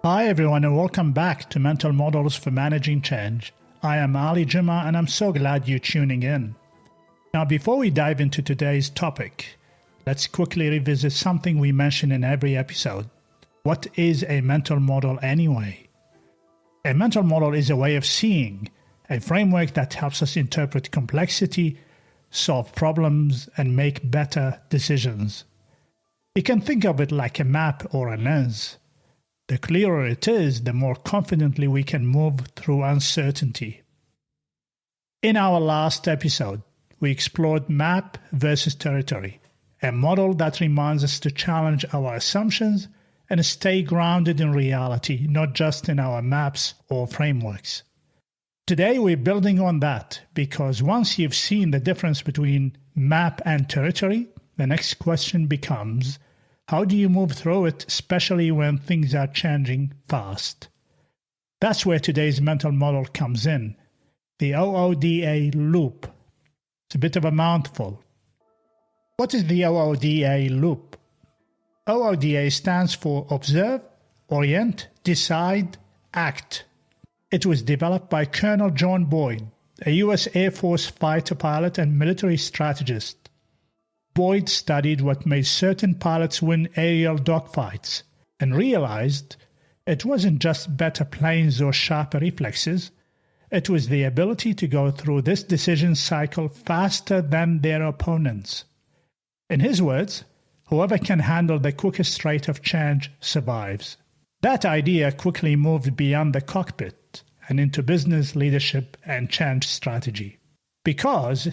Hi everyone and welcome back to Mental Models for Managing Change. I am Ali Juma and I'm so glad you're tuning in. Now before we dive into today's topic, let's quickly revisit something we mention in every episode. What is a mental model anyway? A mental model is a way of seeing, a framework that helps us interpret complexity, solve problems, and make better decisions. You can think of it like a map or a lens. The clearer it is, the more confidently we can move through uncertainty. In our last episode, we explored map versus territory, a model that reminds us to challenge our assumptions and stay grounded in reality, not just in our maps or frameworks. Today we're building on that because once you've seen the difference between map and territory, the next question becomes, how do you move through it, especially when things are changing fast? That's where today's mental model comes in, the OODA Loop. It's a bit of a mouthful. What is the OODA Loop? OODA stands for Observe, Orient, Decide, Act. It was developed by Colonel John Boyd, a U.S. Air Force fighter pilot and military strategist. Boyd studied what made certain pilots win aerial dogfights and realized it wasn't just better planes or sharper reflexes, it was the ability to go through this decision cycle faster than their opponents. In his words, whoever can handle the quickest rate of change survives. That idea quickly moved beyond the cockpit and into business leadership and change strategy. Because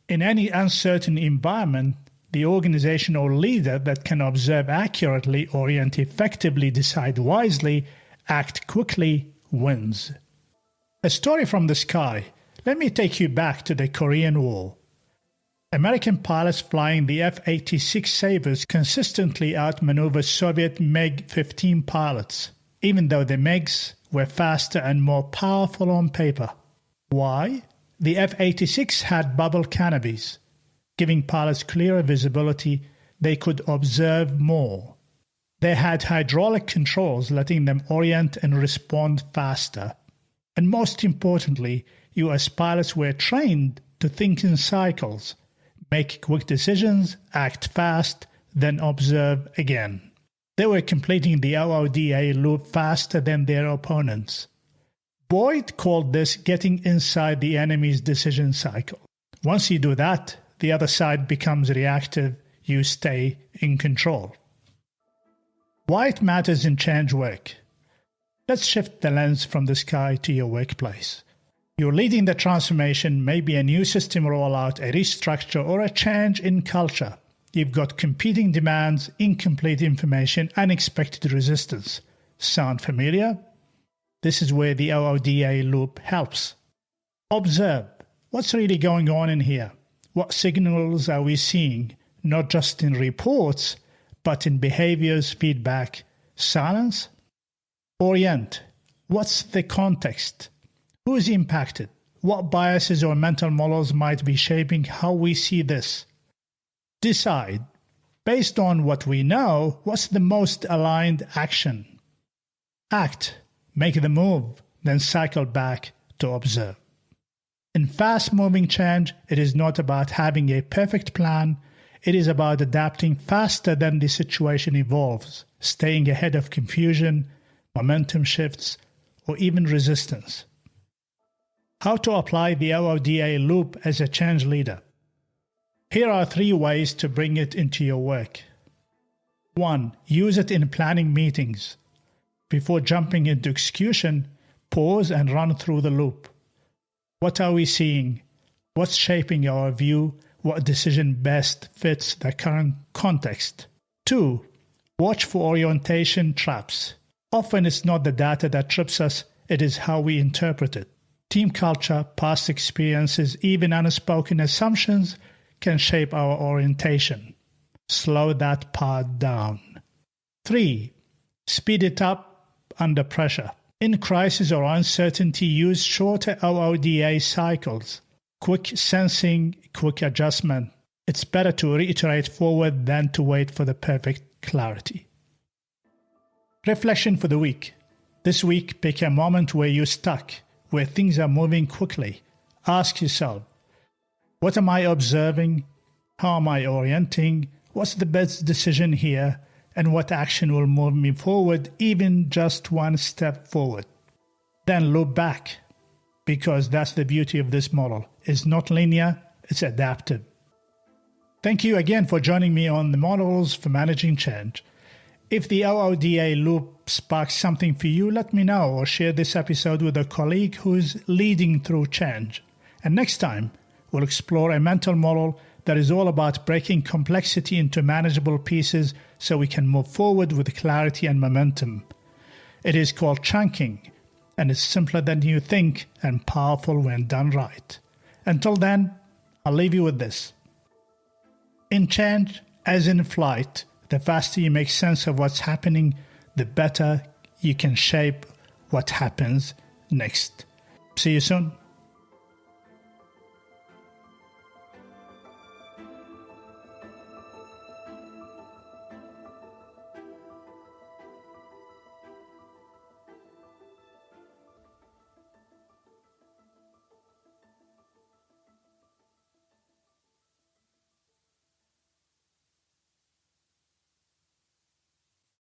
in any uncertain environment, the organization or leader that can observe accurately, orient effectively, decide wisely, act quickly, wins. A story from the sky. Let me take you back to the Korean War. American pilots flying the F-86 Sabres consistently outmaneuvered Soviet MiG-15 pilots, even though the MiGs were faster and more powerful on paper. Why? The F-86 had bubble canopies, giving pilots clearer visibility. They could observe more. They had hydraulic controls letting them orient and respond faster. And most importantly, U.S. pilots were trained to think in cycles, make quick decisions, act fast, then observe again. They were completing the OODA loop faster than their opponents. Boyd called this getting inside the enemy's decision cycle. Once you do that, the other side becomes reactive, you stay in control. Why it matters in change work? Let's shift the lens from the sky to your workplace. You're leading the transformation, maybe a new system rollout, a restructure, or a change in culture. You've got competing demands, incomplete information, unexpected resistance. Sound familiar? This is where the OODA loop helps. Observe. What's really going on in here? What signals are we seeing, not just in reports, but in behaviors, feedback, silence? Orient. What's the context? Who is impacted? What biases or mental models might be shaping how we see this? Decide. Based on what we know, what's the most aligned action? Act. Make the move, then cycle back to observe. In fast-moving change, it is not about having a perfect plan. It is about adapting faster than the situation evolves, staying ahead of confusion, momentum shifts, or even resistance. How to apply the OODA loop as a change leader? Here are 3 ways to bring it into your work. 1. Use it in planning meetings. Before jumping into execution, pause and run through the loop. What are we seeing? What's shaping our view? What decision best fits the current context? 2. Watch for orientation traps. Often it's not the data that trips us, it is how we interpret it. Team culture, past experiences, even unspoken assumptions can shape our orientation. Slow that part down. 3. Speed it up under pressure. In crisis or uncertainty, use shorter OODA cycles. Quick sensing, quick adjustment. It's better to reiterate forward than to wait for the perfect clarity. Reflection for the week. This week, pick a moment where you're stuck, where things are moving quickly. Ask yourself, what am I observing? How am I orienting? What's the best decision here? And what action will move me forward, even just one step forward? Then loop back, because that's the beauty of this model. It's not linear, it's adaptive. Thank you again for joining me on the models for managing change. If the OODA Loop sparks something for you, let me know or share this episode with a colleague who's leading through change. And next time, we'll explore a mental model that is all about breaking complexity into manageable pieces so we can move forward with clarity and momentum. It is called chunking, and it's simpler than you think and powerful when done right. Until then, I'll leave you with this. In change, as in flight, the faster you make sense of what's happening, the better you can shape what happens next. See you soon.